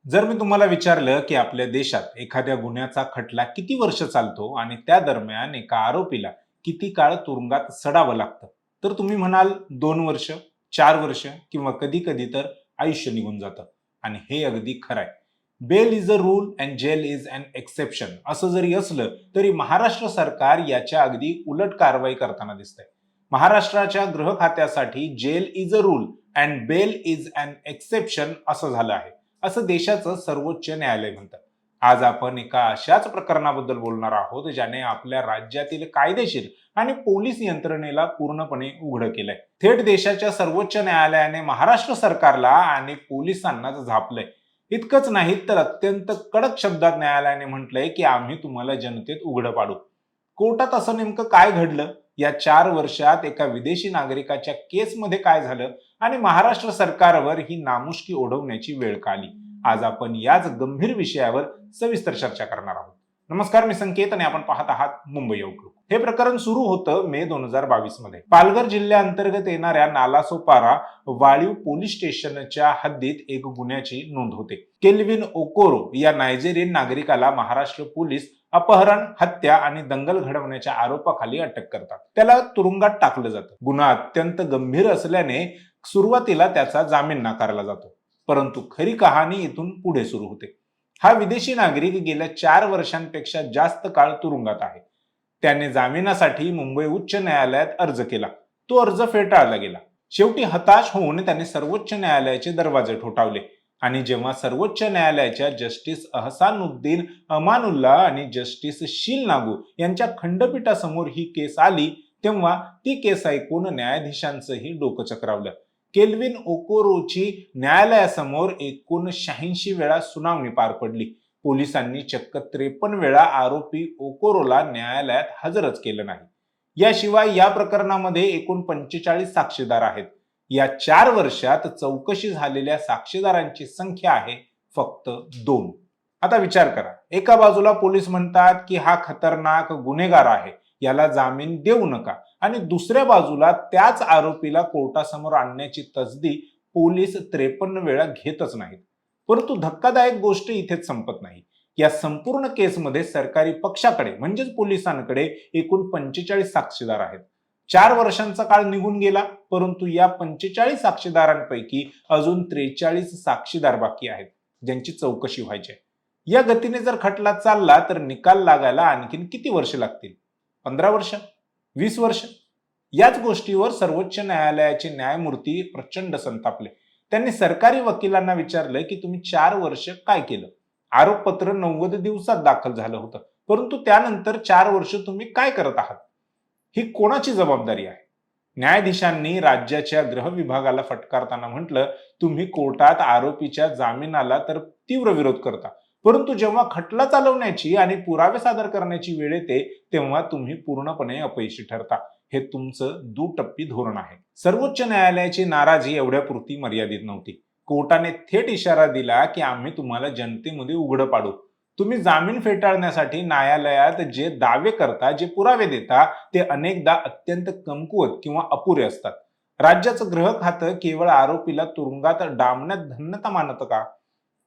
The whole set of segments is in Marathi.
जर मी तुम्हाला विचारलं की आपल्या देशात एखाद्या गुन्ह्याचा खटला किती वर्ष चालतो आणि त्या दरम्यान एका आरोपीला किती काळ तुरुंगात सडावं लागतं, तर तुम्ही म्हणाल 2 वर्ष, 4 वर्ष किंवा कधी कधी तर आयुष्य निघून जातं. आणि हे अगदी खरं आहे. Bail is a rule and jail is an exception असं जरी असलं तरी महाराष्ट्र सरकार याच्या अगदी उलट कारवाई करताना दिसतंय. महाराष्ट्राच्या गृह खात्यासाठी jail is a rule and bail is an exception असं झालं आहे, असं देशाचं सर्वोच्च न्यायालय म्हणतं. आज आपण एका अशाच प्रकरणाबद्दल बोलणार आहोत ज्याने आपल्या राज्यातील कायदेशीर आणि पोलीस यंत्रणेला पूर्णपणे उघड केलंय. थेट देशाच्या सर्वोच्च न्यायालयाने महाराष्ट्र सरकारला आणि पोलिसांनाच झापलंय. इतकंच नाही तर अत्यंत कडक शब्दात न्यायालयाने म्हटलंय की आम्ही तुम्हाला जनतेत उघड पाडू. कोर्टात असं नेमकं काय घडलं, या 4 वर्षात एका विदेशी नागरिकाच्या केसमध्ये काय झालं आणि महाराष्ट्र सरकारवर ही नामुष्की ओढवण्याची वेळ का आली, आज आपण याच गंभीर विषयावर सविस्तर चर्चा करणार आहोत. नमस्कार, मी संकेत आणि आपण पाहत आहात मुंबई आउटलुक. हे प्रकरण सुरू होतं मे 2022 मध्ये. पालघर जिल्ह्याअंतर्गत येणाऱ्या नालासोपारा वाळीव पोलीस स्टेशनच्या हद्दीत एक गुन्ह्याची नोंद होते. केल्विन ओकोरो या नायजेरियन नागरिकाला महाराष्ट्र पोलीस अपहरण, हत्या आणि दंगल घडवण्याच्या आरोपाखाली अटक करतात. त्याला तुरुंगात टाकलं जातं. गुन्हा अत्यंत गंभीर असल्याने सुरुवातीला त्याचा जामीन नाकारला जातो, परंतु खरी कहाणी इथून पुढे सुरू होते. हा विदेशी नागरिक गेल्या 4 वर्षांपेक्षा जास्त काळ तुरुंगात आहे. त्याने जामिनासाठी मुंबई उच्च न्यायालयात अर्ज केला. तो अर्ज फेटाळला गेला. शेवटी हताश होऊन त्याने सर्वोच्च न्यायालयाचे दरवाजे ठोठावले आणि जेव्हा सर्वोच्च न्यायालयाच्या जस्टिस अहसानुद्दीन अमानुल्ला आणि जस्टिस शील नागू यांच्या खंडपीठासमोर ही केस आली, तेव्हा ती केस ऐकून न्यायाधीशांचंही डोकं चक्रावलं. केल्विन ओकोरोची न्यायालयासमोर एकूण 86 वेळा सुनावणी पार पडली. पोलिसांनी चक्क 53 वेळा आरोपी ओकोरोला न्यायालयात हजरच केलं नाही. याशिवाय या प्रकरणामध्ये एकूण 45 साक्षीदार आहेत. या 4 वर्षात चौकशी झालेल्या साक्षीदारांची संख्या आहे फक्त 2. आता विचार करा, एका बाजूला पोलीस म्हणतात की हा खतरनाक गुन्हेगार आहे, याला जामीन देऊ नका, आणि दुसऱ्या बाजूला त्याच आरोपीला कोर्टासमोर आणण्याची तसदी पोलीस 53 वेळा घेतच नाहीत. परंतु धक्कादायक गोष्ट इथेच संपत नाही. या संपूर्ण केसमध्ये सरकारी पक्षाकडे म्हणजेच पोलिसांकडे एकूण 45 साक्षीदार आहेत. 4 वर्षांचा काळ निघून गेला, परंतु या 45 साक्षीदारांपैकी अजून 43 साक्षीदार बाकी आहेत ज्यांची चौकशी व्हायची आहे. या गतीने जर खटला चालला तर निकाल लागायला आणखीन किती वर्ष लागतील? 15 वर्ष? 20 वर्ष? याच गोष्टीवर सर्वोच्च न्यायालयाचे न्यायमूर्ती प्रचंड संतापले. त्यांनी सरकारी वकिलांना विचारलं की तुम्ही 4 वर्ष काय केलं? आरोपपत्र 90 दिवसात दाखल झालं होतं, परंतु त्यानंतर 4 वर्ष तुम्ही काय करत आहात? ही कोणाची जबाबदारी आहे? न्यायाधीशांनी राज्याच्या गृह विभागाला फटकारताना म्हटलं, तुम्ही कोर्टात आरोपीच्या जामिनाला तर तीव्र विरोध करता, परंतु जेव्हा खटला चालवण्याची आणि पुरावे सादर करण्याची वेळ येते तेव्हा तुम्ही पूर्णपणे अपयशी ठरता. हे तुमचं दुटप्पी धोरण आहे. सर्वोच्च न्यायालयाची नाराजी एवढ्यापुरती मर्यादित नव्हती. कोर्टाने थेट इशारा दिला की आम्ही तुम्हाला जनतेमध्ये उघड पाडू. तुम्ही जामीन फेटाळण्यासाठी न्यायालयात जे दावे करता, जे पुरावे देता, ते अनेकदा अत्यंत कमकुवत किंवा अपुरे असतात. राज्याचं गृह खातं केवळ आरोपीला तुरुंगात डांबण्यात धन्यता मानतं का?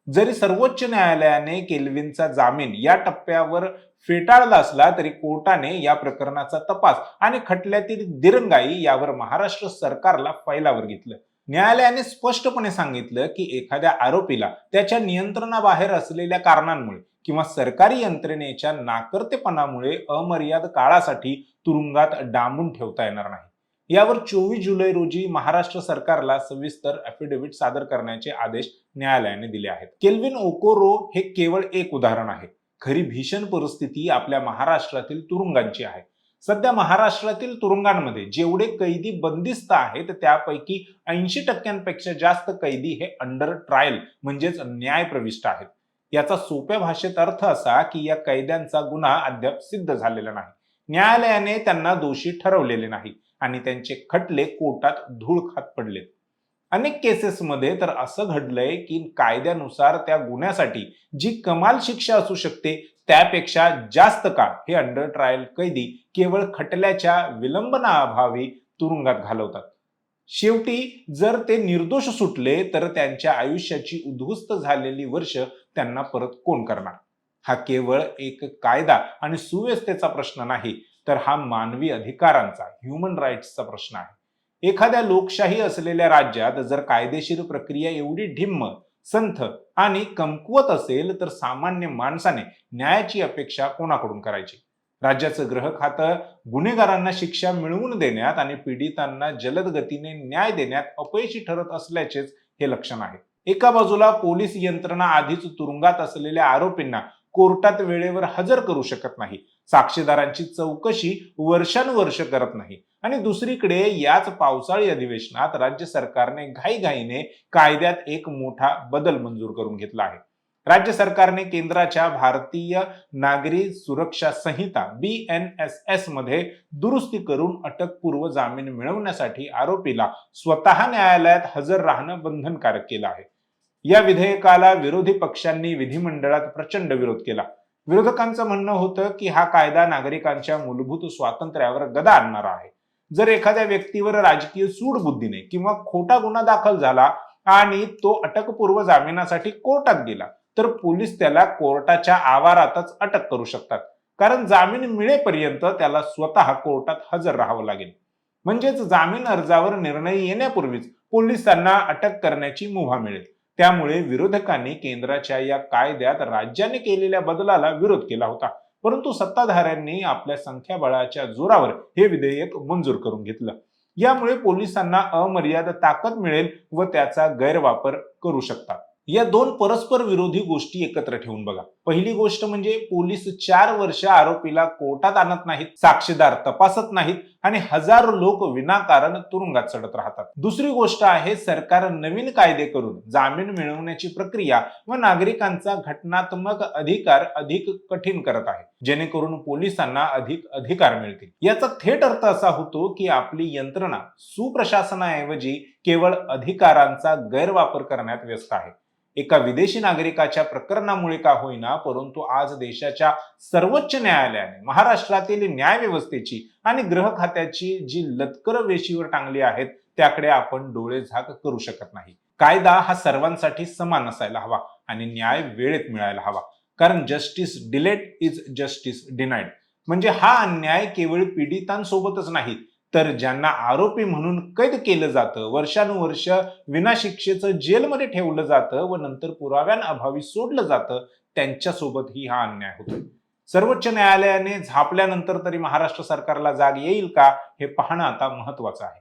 जरी सर्वोच्च न्यायालयाने केल्विनचा जामीन या टप्प्यावर फेटाळला असला तरी कोर्टाने या प्रकरणाचा तपास आणि खटल्यातील दिरंगाई यावर महाराष्ट्र सरकारला फैलावर घेतलं. न्यायालयाने स्पष्टपणे सांगितलं की एखाद्या आरोपीला त्याच्या नियंत्रणाबाहेर असलेल्या कारणांमुळे किंवा सरकारी यंत्रणेच्या नाकर्तेपणामुळे अमर्याद काळासाठी तुरुंगात डांबून ठेवता येणार नाही. यावर 24 जुलै रोजी महाराष्ट्र सरकारला सविस्तर अफिडेव्हिट सादर करण्याचे आदेश न्यायालयाने दिले आहेत. केल्विन ओकोरो हे केवळ एक उदाहरण आहे. खरी भीषण परिस्थिती आपल्या महाराष्ट्रातील तुरुंगांची आहे. सध्या महाराष्ट्रातील तुरुंगांमध्ये जेवढे कैदी बंदिस्त आहेत त्यापैकी 80% जास्त कैदी हे अंडर ट्रायल म्हणजेच न्याय प्रविष्ट आहेत. याचा सोप्या भाषेत अर्थ असा की या कैद्यांचा गुन्हा अद्याप सिद्ध झालेला नाही, न्यायालयाने त्यांना दोषी ठरवलेले नाही आणि त्यांचे खटले कोर्टात धूळ खात पडलेत. अनेक केसेसमध्ये तर असं घडलंय की कायद्यानुसार त्या गुन्ह्यासाठी जी कमाल शिक्षा असू शकते त्यापेक्षा जास्त काळ हे अंडर ट्रायल कैदी केवळ खटल्याच्या विलंबनाअभावी तुरुंगात घालवतात. शेवटी जर ते निर्दोष सुटले तर त्यांच्या आयुष्याची उद्ध्वस्त झालेली वर्ष त्यांना परत कोण करणार? हा केवळ एक कायदा आणि सुव्यवस्थेचा प्रश्न नाही, तर हा मानवी अधिकारांचा, ह्युमन राईट्सचा प्रश्न आहे. एखाद्या लोकशाही असलेल्या राज्यात जर कायदेशीर प्रक्रिया एवढी ढिम्म, संथ आणि कमकुवत असेल तर सामान्य माणसाने न्यायाची अपेक्षा कोणाकडून करायची? राज्याचं गृह खातं गुन्हेगारांना शिक्षा मिळवून देण्यात आणि पीडितांना जलद गतीने न्याय देण्यात अपयशी ठरत असल्याचेच हे लक्षण आहे. एका बाजूला पोलीस यंत्रणा आधीच तुरुंगात असलेल्या आरोपींना कोर्टात वेळेवर हजर करू शकत नाही, साक्षीदारांची चौकशी वर्षानुवर्ष करत नाही, आणि दुसरीकडे याच पावसाळी अधिवेशनात राज्य सरकारने घाईघाईने कायद्यात एक मोठा बदल मंजूर करून घेतला आहे. राज्य सरकारने केंद्राच्या भारतीय नागरी सुरक्षा संहिता BNSS मध्ये दुरुस्ती करून अटकपूर्व जामीन मिळवण्यासाठी आरोपीला स्वतः न्यायालयात हजर राहणं बंधनकारक केलं आहे. या विधेयकाला विरोधी पक्षांनी विधिमंडळात प्रचंड विरोध केला. विरोधकांचं म्हणणं होतं की हा कायदा नागरिकांच्या मूलभूत स्वातंत्र्यावर गदा आणणारा आहे. जर एखाद्या व्यक्तीवर राजकीय सूडबुद्धीने किंवा खोटा गुन्हा दाखल झाला आणि तो अटकपूर्व जामिनासाठी कोर्टात गेला तर पोलीस त्याला कोर्टाच्या आवारातच अटक करू शकतात, कारण जामीन मिळेपर्यंत त्याला स्वतः कोर्टात हजर राहावं लागेल. म्हणजेच जामीन अर्जावर निर्णय येण्यापूर्वीच पोलिसांना अटक करण्याची मुभा मिळेल. त्यामुळे विरोधकांनी केंद्राच्या या कायद्यात राज्याने केलेल्या बदलाला विरोध केला होता, परंतु सत्ताधाऱ्यांनी आपल्या संख्याबळाच्या जोरावर हे विधेयक मंजूर करून घेतलं. यामुळे पोलिसांना अमर्याद ताकद मिळेल व त्याचा गैरवापर करू शकतात. या दोन परस्पर विरोधी गोष्टी एकत्र ठेवून बघा. पहिली गोष्ट म्हणजे पोलीस 4 वर्ष आरोपीला कोर्टात आणत नाहीत, साक्षीदार तपासत नाहीत आणि हजारो लोक विनाकारण तुरुंगात चढत राहतात. दुसरी गोष्ट आहे सरकार नवीन कायदे करून जामीन मिळवण्याची प्रक्रिया व नागरिकांचा घटनात्मक अधिकार अधिक कठीण करत आहे, जेणेकरून पोलिसांना अधिक अधिकार मिळतील. याचा थेट अर्थ असा होतो की आपली यंत्रणा सुप्रशासनाऐवजी केवळ अधिकारांचा गैरवापर करण्यात व्यस्त आहे. एका विदेशी नागरिकाच्या प्रकरणामुळे का होईना, परंतु आज देशाच्या सर्वोच्च न्यायालयाने महाराष्ट्रातील न्याय व्यवस्थेची आणि गृह खात्याची जी लतकर वेशीवर टांगली आहेत त्याकडे आपण डोळे झाक करू शकत नाही. कायदा हा सर्वांसाठी समान असायला हवा आणि न्याय वेळेत मिळायला हवा, कारण justice delayed is justice denied. म्हणजे हा अन्याय केवळ पीडितांसोबतच नाही, तर ज्यांना आरोपी म्हणून कैद केलं जातं, वर्षानुवर्ष विना शिक्षेचं जेलमध्ये ठेवलं जातं व नंतर पुराव्यांअभावी सोडलं जातं, त्यांच्यासोबतही हा अन्याय होतोय. सर्वोच्च न्यायालयाने झापल्यानंतर तरी महाराष्ट्र सरकारला जाग येईल का हे पाहणं आता महत्वाचं आहे.